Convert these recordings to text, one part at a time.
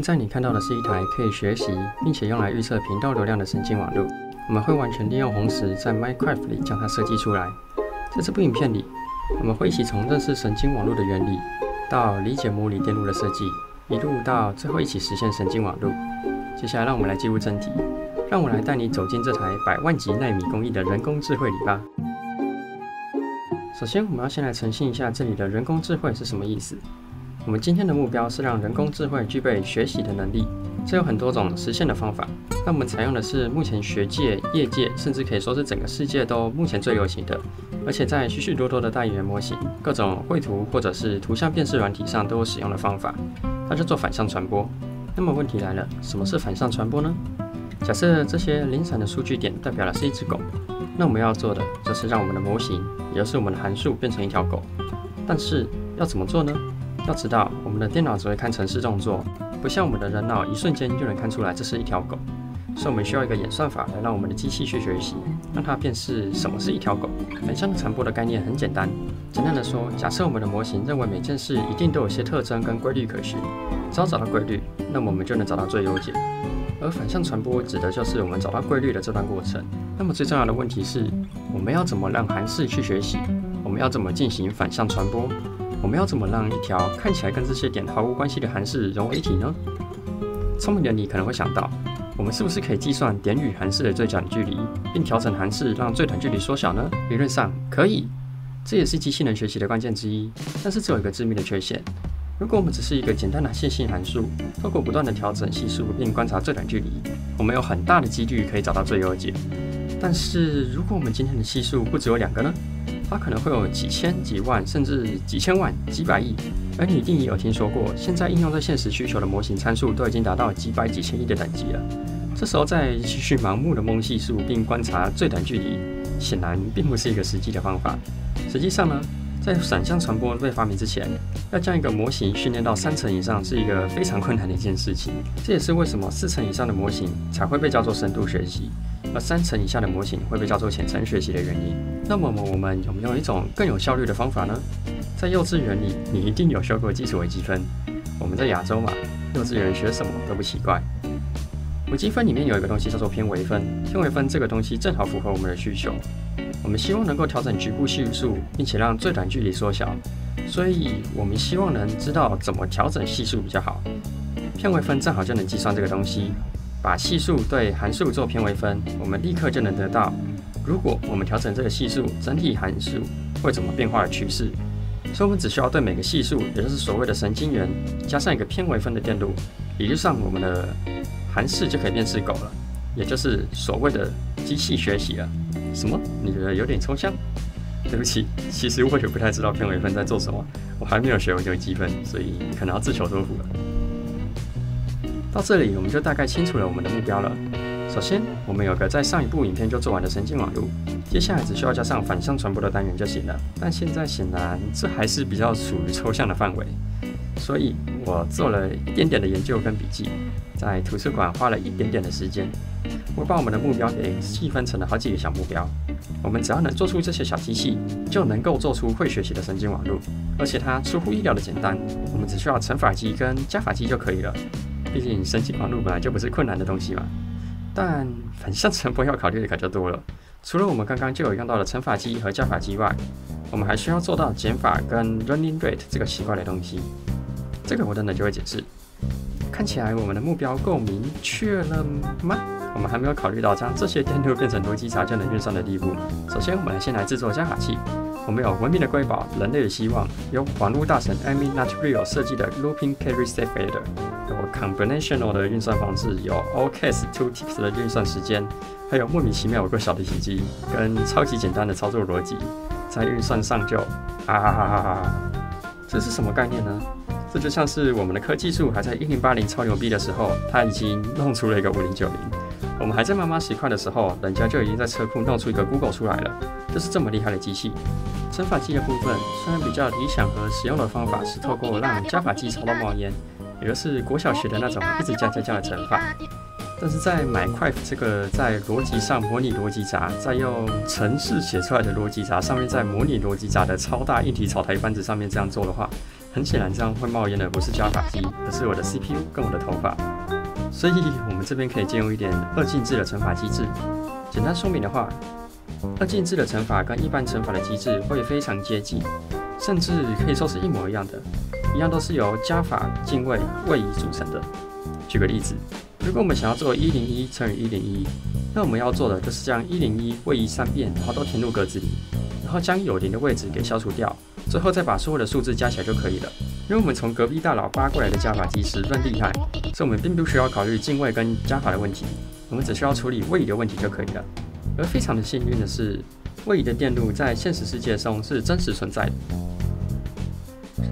现在你看到的是一台可以学习并且用来预测频道流量的神经网络。我们会完全利用红石在 Minecraft 里将它设计出来。在这部影片里，我们会一起从认识神经网络的原理，到理解模拟电路的设计，一路到最后一起实现神经网络。接下来，让我们来进入正题，让我来带你走进这台100万级奈米工艺的人工智慧里吧。首先，我们要先来澄清一下这里的人工智慧是什么意思。我们今天的目标是让人工智慧具备学习的能力，这有很多种实现的方法。那我们采用的是目前学界、业界，甚至可以说是整个世界都目前最流行的，而且在许许多多的大语言模型、各种绘图或者是图像辨识软体上都有使用的方法，它叫做反向传播。那么问题来了，什么是反向传播呢？假设这些零散的数据点代表的是一只狗，那我们要做的就是让我们的模型，也就是我们的函数变成一条狗。但是要怎么做呢？要知道，我们的电脑只会看程式动作，不像我们的人脑一瞬间就能看出来这是一条狗。所以我们需要一个演算法来让我们的机器去学习，让它辨识什么是一条狗。反向传播的概念很简单，简单的说，假设我们的模型认为每件事一定都有些特征跟规律可循，只要找到规律，那么我们就能找到最优解。而反向传播指的就是我们找到规律的这段过程。那么最重要的问题是，我们要怎么让函数去学习？我们要怎么进行反向传播？我们要怎么让一条看起来跟这些点毫无关系的函数融为一体呢？聪明的你可能会想到，我们是不是可以计算点与函数的最短距离，并调整函数让最短距离缩小呢？理论上可以，这也是机器人学习的关键之一。但是只有一个致命的缺陷，如果我们只是一个简单的线性函数，透过不断的调整系数并观察最短距离，我们有很大的几率可以找到最优解。但是如果我们今天的系数不只有2个呢？它可能会有几千、几万，甚至几千万、几百亿。而你一定也有听说过，现在应用在现实需求的模型参数都已经达到几百、几千亿的等级了。这时候再继续盲目的蒙系数并观察最短距离，显然并不是一个实际的方法。实际上呢，在反向传播被发明之前，要将一个模型训练到3层以上是一个非常困难的一件事情。这也是为什么4层以上的模型才会被叫做深度学习，而3层以下的模型会被叫做浅层学习的原因。那么我们有没有一种更有效率的方法呢？在幼稚园里，你一定有修过基础微积分。我们在亚洲嘛，幼稚园学什么都不奇怪。微积分里面有一个东西叫做偏微分，偏微分这个东西正好符合我们的需求。我们希望能够调整局部系数，并且让最短距离缩小，所以我们希望能知道怎么调整系数比较好。偏微分正好就能计算这个东西，把系数对函数做偏微分，我们立刻就能得到，如果我们调整这个系数，整体函数会怎么变化的趋势。所以我们只需要对每个系数，也就是所谓的神经元，加上一个偏微分的电路，理论上我们的函数就可以辨识狗了，也就是所谓的机器学习了。什么？你觉得有点抽象？对不起，其实我也不太知道偏微分在做什么，我还没有学过微积分，所以可能要自求多福了。到这里，我们就大概清楚了我们的目标了。首先，我们有个在上一部影片就做完的神经网络，接下来只需要加上反向传播的单元就行了。但现在显然这还是比较属于抽象的范围，所以我做了一点点的研究跟笔记，在图书馆花了一点点的时间，我把我们的目标给细分成了好几个小目标。我们只要能做出这些小机器，就能够做出会学习的神经网络，而且它出乎意料的简单，我们只需要乘法机跟加法机就可以了。毕竟神经网络本来就不是困难的东西嘛。但反向传播要考虑的可就多了。除了我们刚刚就有用到的乘法机和加法机外，我们还需要做到减法跟 running rate 这个奇怪的东西。这个我等等就会解释。看起来我们的目标够明确了吗？我们还没有考虑到将这些电路变成逻辑闸就能运算的地步。首先，我们先来制作加法器。我们有文明的瑰宝，人类的希望，由网络大神 Amy Natural 设计的 Looping Carry Safe Adder， 有 Combinational 的运算方式，有 All-Case 2 Ticks 的运算时间，还有莫名其妙有个小提琴机，跟超级简单的操作逻辑，在运算上就这是什么概念呢？这就像是我们的科技树还在1080超牛逼的时候，它已经弄出了一个5090。我们还在妈妈10块的时候，人家就已经在车库弄出一个 Google 出来了，就是这么厉害的机器。乘法机的部分虽然比较理想和使用的方法是透过让加法机吵到冒烟，也就是国小学的那种一直加的乘法，但是在Minecraft这个在逻辑上模拟逻辑闸，再用程式写出来的逻辑闸上面再模拟逻辑闸的超大硬体草台班子上面这样做的话，很显然，这样会冒烟的不是加法机，而是我的 CPU 跟我的头发。所以，我们这边可以借用一点二进制的乘法机制。简单说明的话，二进制的乘法跟一般乘法的机制会非常接近，甚至可以说是一模一样的，一样都是由加法、进位、位移组成的。举个例子，如果我们想要做101乘以101，那我们要做的就是将101位移3遍，然后都填入格子里，然后将有0的位置给消除掉，最后再把所有的数字加起来就可以了。因为我们从隔壁大佬扒过来的加法机十分厉害，所以我们并不需要考虑进位跟加法的问题，我们只需要处理位移的问题就可以了。而非常的幸运的是，位移的电路在现实世界中是真实存在的，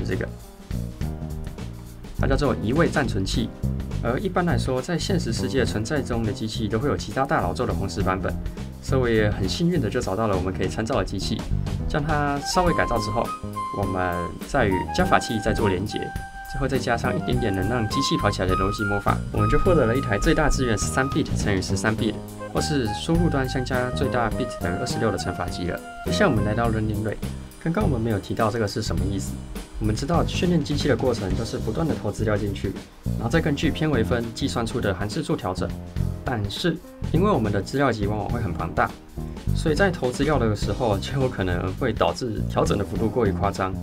是这个，它叫做移位暂存器。而一般来说，在现实世界存在中的机器都会有其他大佬做的红石版本，所以我也很幸运的就找到了我们可以参照的机器，将它稍微改造之后，我们再与加法器再做连结，最后再加上一点点能让机器跑起来的逻辑魔法，我们就获得了一台最大支援13 bit 乘以13 bit， 或是输入端相加最大 bit 等于26的乘法机了。接下来我们来到 learning rate， 刚刚我们没有提到这个是什么意思。我们知道训练机器的过程就是不断的投资料进去，然后再根据偏微分计算出的函数做调整。但是因为我们的资料集往往会很庞大，所以在投资料的时候就有可能会导致调整的幅度过于夸张，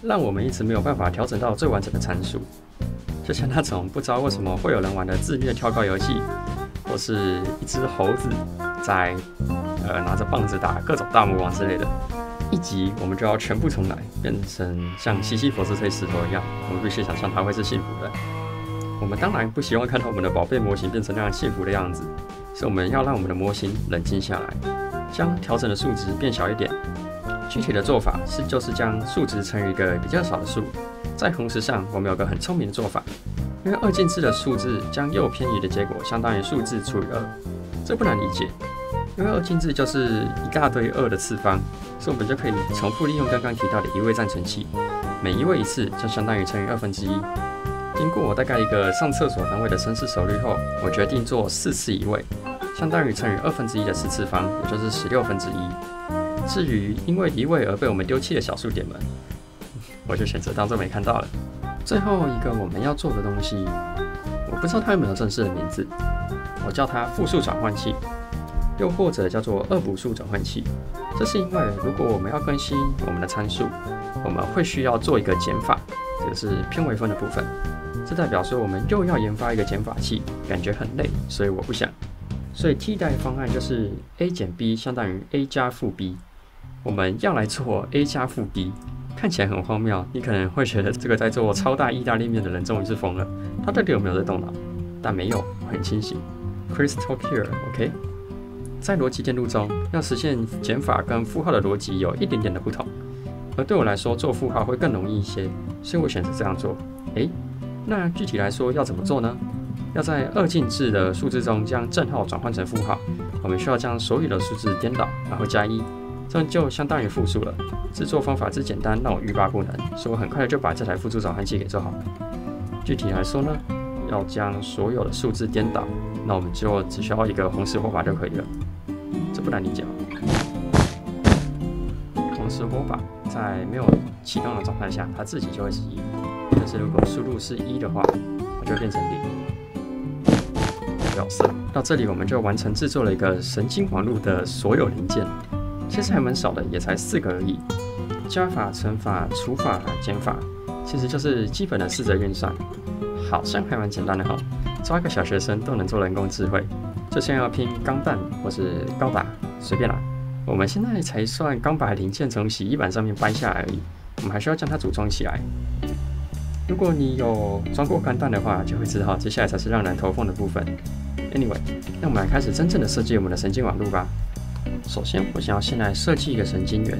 让我们一直没有办法调整到最完整的参数。就像那种不知道为什么会有人玩的自虐跳高游戏，或是一只猴子在拿着棒子打各种大魔王之类的。一集我们就要全部重来，变成像西西弗斯推石头一样，我们必须想象它会是幸福的。我们当然不希望看到我们的宝贝模型变成那样幸福的样子，所以我们要让我们的模型冷静下来，将调整的数值变小一点。具体的做法就是将数值乘以一个比较少的数。在红石上，我们有个很聪明的做法，因为二进制的数字将右偏移的结果相当于数字除以2，这不难理解。因为二进制就是一大堆2的次方，所以我们就可以重复利用刚刚提到的移位暂存器，每移位一次就相当于乘以1/2。经过我大概一个上厕所单位的深思熟虑后，我决定做4次移位，相当于乘以1/2的4次方，也就是1/16。至于因为移位而被我们丢弃的小数点们，我就选择当作没看到了。最后一个我们要做的东西，我不知道它有没有正式的名字，我叫它复数转换器，又或者叫做二补数转换器。这是因为如果我们要更新我们的参数，我们会需要做一个减法，这个是偏微分的部分。这代表说我们又要研发一个减法器，感觉很累，所以我不想。所以替代方案就是 a 减 b 相当于 a 加负 b。我们要来做 a 加负 b， 看起来很荒谬，你可能会觉得这个在做超大意大利面的人终于是疯了，他到底有没有在动脑？但没有，我很清醒 ，crystal clear，OK。在逻辑电路中，要实现减法跟负号的逻辑有一点点的不同，而对我来说做负号会更容易一些，所以我选择这样做。那具体来说要怎么做呢？要在二进制的数字中将正号转换成负号，我们需要将所有的数字颠倒，然后加1，这样就相当于负数了。制作方法之简单让我欲罢不能，所以我很快就把这台复数转换器给做好。具体来说呢，要将所有的数字颠倒，那我们就只需要一个红石火把就可以了。这不难理解。红石火把在没有启动的状态下，它自己就会是1，但是如果输入是1的话，我就会变成0。角色到这里，我们就完成制作了一个神经网络的所有零件。其实还蛮少的，也才4个而已。加法、乘法、除法、减法，其实就是基本的4则运算，好像还蛮简单的哈。抓个小学生都能做人工智慧，就像要拼钢弹或是高达，随便啦。我们现在才算刚把零件从洗衣板上面掰下来而已，我们还需要将它组装起来。如果你有装过钢弹的话，就会知道接下来才是让人头痛的部分。Anyway， 那我们来开始真正的设计我们的神经网络吧。首先，我想要先来设计一个神经元，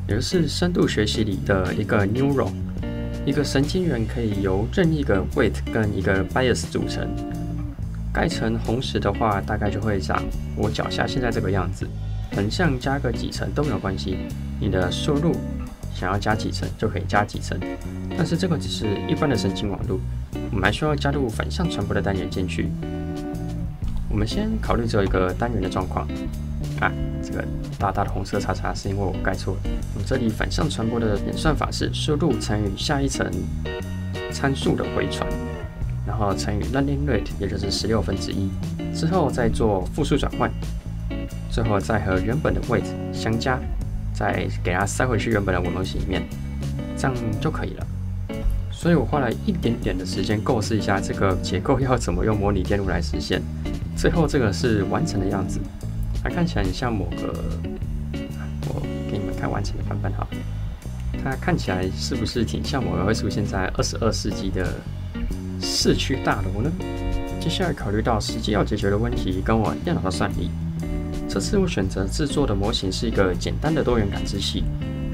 也就是深度学习里的一个 neuron。一个神经元可以由任意一个 weight 跟一个 bias 组成。盖成红石的话，大概就会长我脚下现在这个样子。横向加个几层都没有关系，你的输入想要加几层就可以加几层。但是这个只是一般的神经网络，我们还需要加入反向传播的单元进去。我们先考虑只有一个单元的状况。啊，这个大大的红色叉叉是因为我盖错了。我们这里反向传播的演算法是输入乘以下一层参数的回传，然后乘以 learning rate， 也就是1/16之后再做复数转换，最后再和原本的 weight 相加，再给它塞回去原本的模型里面，这样就可以了。所以我花了一点点的时间构思一下这个结构要怎么用模拟电路来实现。最后这个是完成的样子，它看起来很像某个，我给你们看完成的版本好。它看起来是不是挺像某个会出现在22世纪的市区大楼呢？接下来考虑到实际要解决的问题跟我电脑的算力，这次我选择制作的模型是一个简单的多元感知器，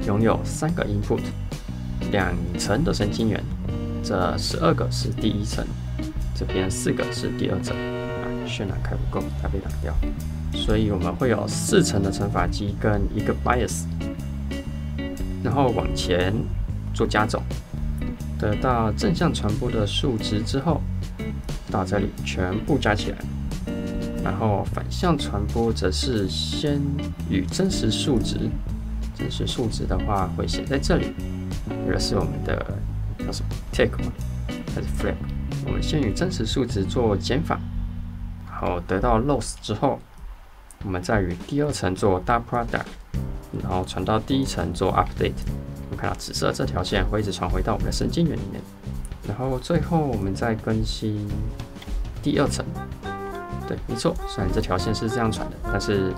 拥有3个 input， 2层的神经元，这12个是第1层，这边4个是第2层。渲染开不够，它被挡掉，所以我们会有4层的乘法机跟1个 bias， 然后往前做加总，得到正向传播的数值之后，到这里全部加起来，然后反向传播则是先与真实数值的话会写在这里，这个是我们的叫什么 take 吗？还是 flip？ 我们先与真实数值做减法。然后得到 loss 之后，我们再与第2层做 dot product， 然后传到第1层做 update。我们看到紫色这条线会一直传回到我们的神经元里面，然后最后我们再更新第2层。对，没错，虽然这条线是这样传的，但是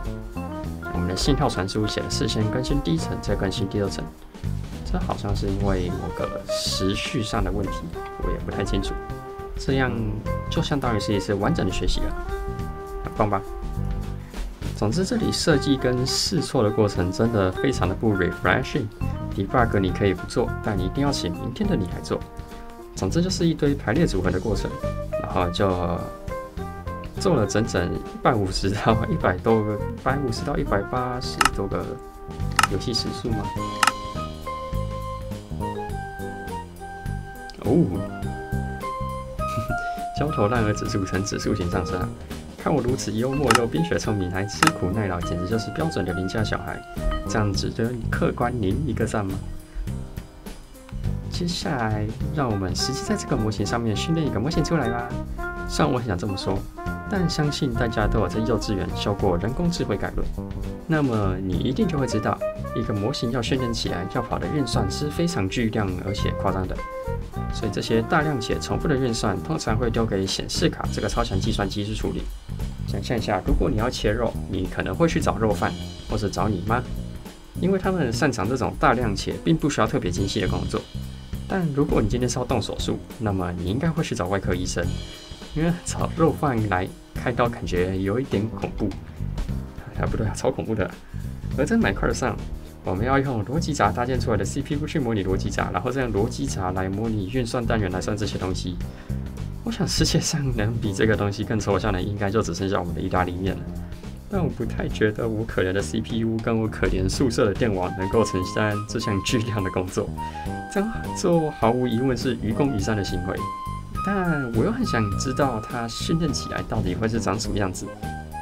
我们的信号传输写的是先更新第1层，再更新第2层。这好像是因为某个时序上的问题，我也不太清楚。这样就相当于是一次完整的学习了，很棒吧？总之，这里设计跟试错的过程真的非常的不 refreshing。debug 你可以不做，但你一定要请明天的你来做。总之就是一堆排列组合的过程，然后就做了整整150到100多个，150到180多个游戏时数吗？焦头烂额指数呈指数型上升啊！看我如此幽默又冰雪聪明，还吃苦耐劳，简直就是标准的邻家小孩。这样值得客观您一个赞吗？接下来，让我们实际在这个模型上面训练一个模型出来吧。虽然我很想这么说，但相信大家都有在幼稚园修过人工智慧概论，那么你一定就会知道，一个模型要训练起来，要跑的运算是非常巨量而且夸张的。所以这些大量且重复的运算，通常会丢给显示卡这个超强计算机去处理。想象一下，如果你要切肉，你可能会去找肉贩，或是找你妈，因为他们擅长这种大量且并不需要特别精细的工作。但如果你今天是要动手术，那么你应该会去找外科医生，因为找肉贩来开刀感觉有一点恐怖。不对啊，超恐怖的。而在Minecraft上，我们要用逻辑闸搭建出来的 CPU 去模拟逻辑闸，然后再用逻辑闸来模拟运算单元来算这些东西。我想世界上能比这个东西更抽象的，应该就只剩下我们的意大利面了。但我不太觉得我可怜的 CPU 跟我可怜宿舍的电网能够承担这项巨量的工作。这样做毫无疑问是愚公移山的行为，但我又很想知道它训练起来到底会是长什么样子。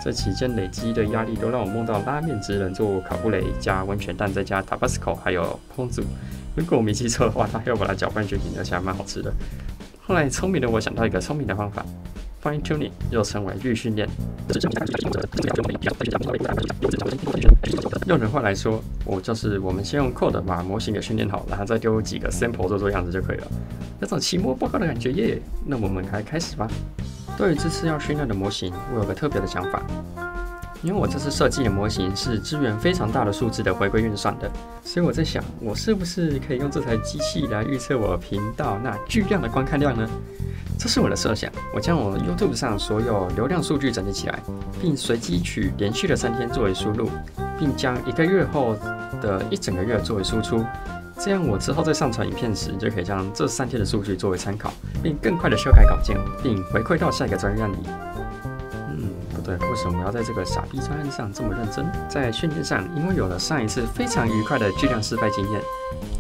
这期间累积的压力都让我梦到拉面职人做卡布雷加温泉蛋再加 Tabasco 还有烹煮。如果我没记错的话，他又把它搅拌均匀，而且还蛮好吃的。后来聪明的我想到一个聪明的方法 ，Fine Tuning 又称为预训练。用人话来说，我们先用 code 把模型给训练好，然后再丢几个 sample 做样子就可以了。那种期末报告的感觉耶！那我们开始吧。对于这次要训练的模型，我有个特别的想法。因为我这次设计的模型是支援非常大的数字的回归运算的，所以我在想，我是不是可以用这台机器来预测我频道那巨量的观看量呢？这是我的设想。我将我 YouTube 上所有流量数据整理起来，并随机取连续的3天作为输入，并将1个月后的1整个月作为输出。这样我之后在上传影片时，就可以将这3天的数据作为参考，并更快的修改稿件，并回馈到下一个专案里。不对，为什么我要在这个傻逼专案上这么认真？在训练上，因为有了上一次非常愉快的巨量失败经验，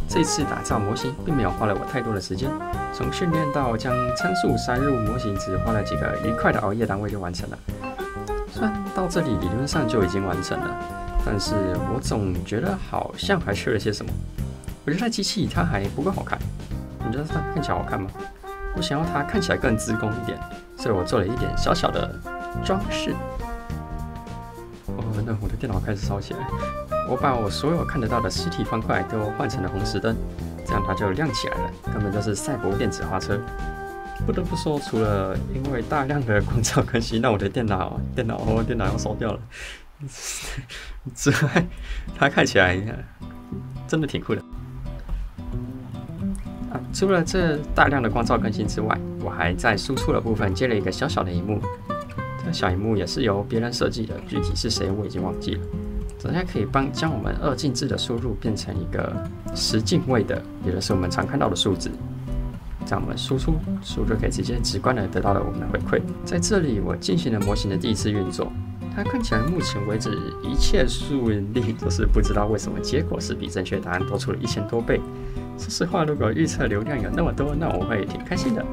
这一次打造模型并没有花了我太多的时间，从训练到将参数塞入模型只花了几个愉快的熬夜单位就完成了。虽虽然到这里理论上就已经完成了，但是我总觉得好像还缺了些什么。我觉得机器它还不够好看，你觉得它看起来好看吗？我想要它看起来更自工一点，所以我做了一点小小的装饰。哦，那我的电脑开始烧起来。我把我所有看得到的实体方块都换成了红石灯，这样它就亮起来了，根本就是赛博电子花车。不得不说，除了因为大量的光照更新让我的电脑要烧掉了之外，它看起来真的挺酷的。除了这大量的光照更新之外，我还在输出的部分接了一个小小的萤幕。这个小萤幕也是由别人设计的，具体是谁我已经忘记了。人家可以将我们2进制的输入变成一个10进位的，也就是我们常看到的数字。这样我们输出就可以直观的得到了我们的回馈。在这里，我进行了模型的第一次运作，它看起来目前为止一切顺利，就是不知道为什么结果是比正确答案多出了1000多倍。说实话，如果预测流量有那么多，那我会挺开心的。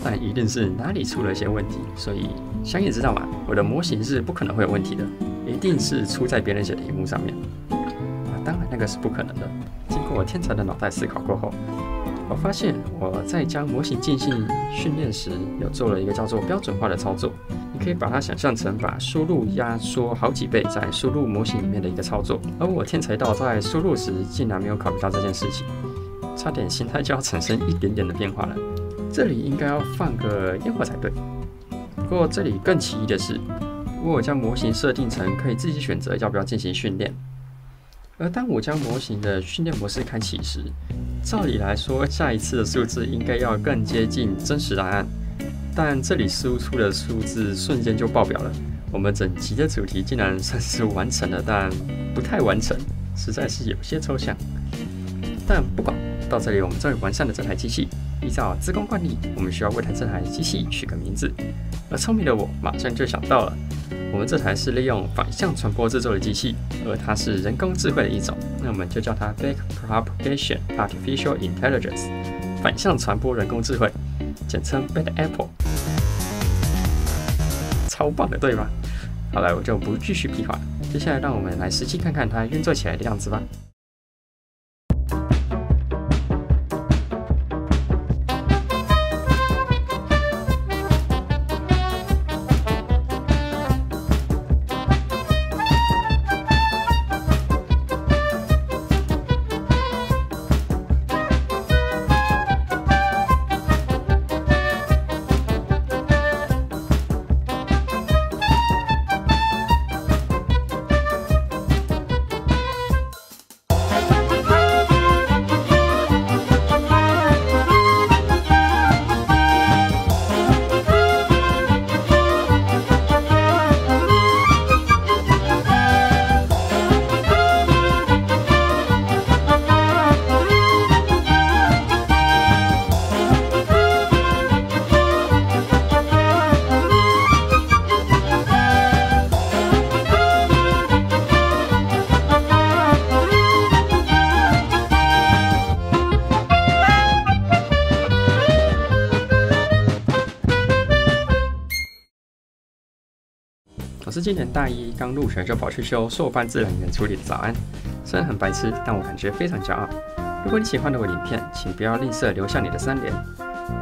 但一定是哪里出了一些问题，所以想也知道嘛，我的模型是不可能会有问题的，一定是出在别人写的荧幕上面。当然那个是不可能的。经过我天才的脑袋思考过后，我发现我在将模型进行训练时，有做了一个叫做标准化的操作。你可以把它想象成把输入压缩好几倍在输入模型里面的一个操作。而我天才到在输入时竟然没有考虑到这件事情，差点形态就要产生一点点的变化了。这里应该要放个烟火才对。不过这里更奇异的是，我有将模型设定成可以自己选择要不要进行训练。而当我将模型的训练模式开启时，照理来说，下一次的数字应该要更接近真实答案，但这里输出的数字瞬间就爆表了。我们整集的主题竟然算是完成了，但不太完成，实在是有些抽象。但不管，到这里我们终于完善了这台机器。依照自贡惯例，我们需要为这台机器取个名字。而聪明的我马上就想到了，我们这台是利用反向传播制作的机器，而它是人工智慧的一种，那我们就叫它 Backpropagation Artificial Intelligence， 反向传播人工智慧，简称 Bad Apple。超棒的，对吧？好了，我就不继续屁话了，接下来让我们来实际看看它运作起来的样子吧。我是今年大一刚入学就跑去修硕班自然语言处理的早安，虽然很白痴，但我感觉非常骄傲。如果你喜欢我的影片，请不要吝啬留下你的3连，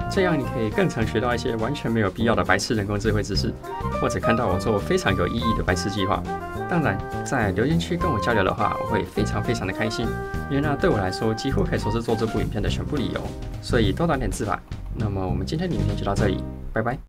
这样你可以更常学到一些完全没有必要的白痴人工智慧知识，或者看到我做非常有意义的白痴计划。当然，在留言区跟我交流的话，我会非常的开心，因为那对我来说几乎可以说是做这部影片的全部理由。所以多打点字吧。那么我们今天的影片就到这里，拜拜。